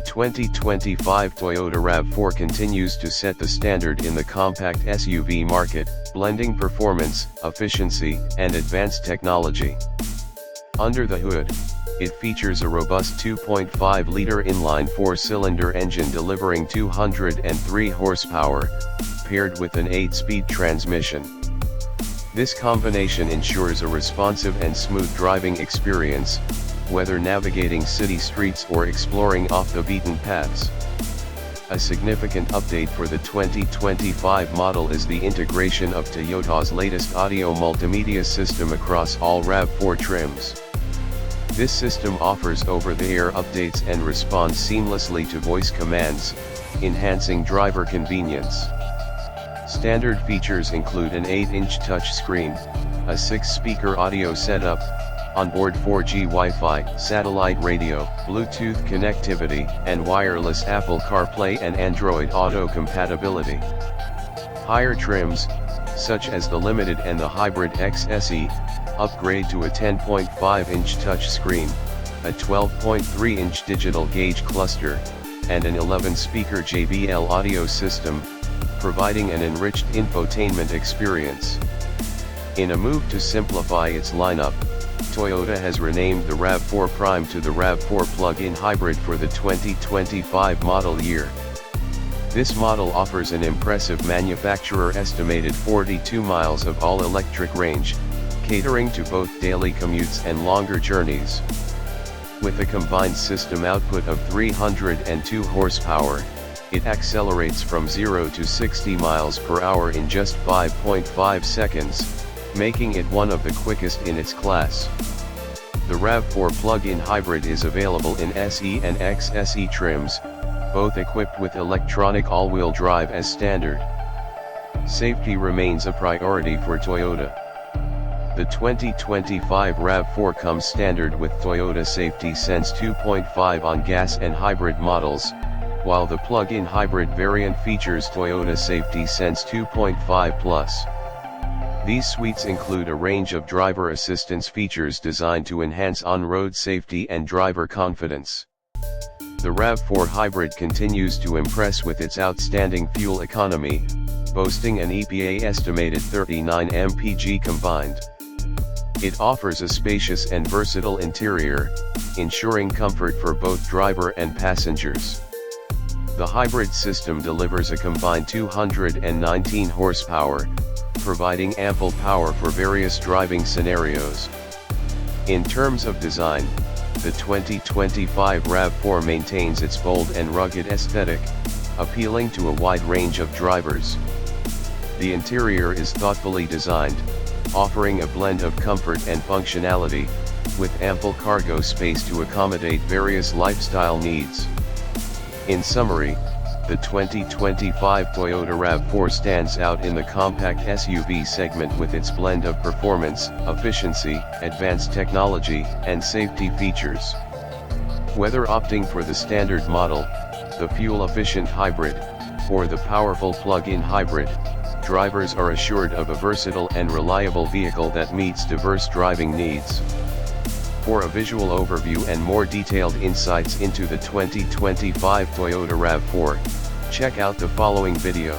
2025 Toyota RAV4 continues to set the standard in the compact SUV market, blending performance, efficiency, and advanced technology. Under the hood, it features a robust 2.5-liter inline four-cylinder engine delivering 203 horsepower, paired with an 8-speed transmission. This combination ensures a responsive and smooth driving experience, whether navigating city streets or exploring off-the-beaten paths. A significant update for the 2025 model is the integration of Toyota's latest audio multimedia system across all RAV4 trims. This system offers over-the-air updates and responds seamlessly to voice commands, enhancing driver convenience. Standard features include an 8-inch touchscreen, a 6-speaker audio setup, onboard 4G Wi-Fi, satellite radio, Bluetooth connectivity, and wireless Apple CarPlay and Android Auto compatibility. Higher trims, such as the Limited and the Hybrid XSE, upgrade to a 10.5-inch touchscreen, a 12.3-inch digital gauge cluster, and an 11-speaker JBL audio system, providing an enriched infotainment experience. In a move to simplify its lineup, Toyota has renamed the RAV4 Prime to the RAV4 plug-in hybrid for the 2025 model year. This model offers an impressive manufacturer-estimated 42 miles of all-electric range, catering to both daily commutes and longer journeys. With a combined system output of 302 horsepower, it accelerates from 0 to 60 miles per hour in just 5.5 seconds, making it one of the quickest in its class. The RAV4 plug-in hybrid is available in SE and XSE trims, both equipped with electronic all-wheel drive as standard. Safety remains a priority for Toyota. The 2025 RAV4 comes standard with Toyota Safety Sense 2.5 on gas and hybrid models, while the plug-in hybrid variant features Toyota Safety Sense 2.5 Plus. These suites include a range of driver assistance features designed to enhance on-road safety and driver confidence. The RAV4 hybrid continues to impress with its outstanding fuel economy, boasting an EPA estimated 39 mpg combined. It offers a spacious and versatile interior, ensuring comfort for both driver and passengers. The hybrid system delivers a combined 219 horsepower, providing ample power for various driving scenarios. In terms of design, the 2025 RAV4 maintains its bold and rugged aesthetic, appealing to a wide range of drivers. The interior is thoughtfully designed, offering a blend of comfort and functionality, with ample cargo space to accommodate various lifestyle needs. In summary, the 2025 Toyota RAV4 stands out in the compact SUV segment with its blend of performance, efficiency, advanced technology, and safety features. Whether opting for the standard model, the fuel-efficient hybrid, or the powerful plug-in hybrid, drivers are assured of a versatile and reliable vehicle that meets diverse driving needs. For a visual overview and more detailed insights into the 2025 Toyota RAV4, check out the following video.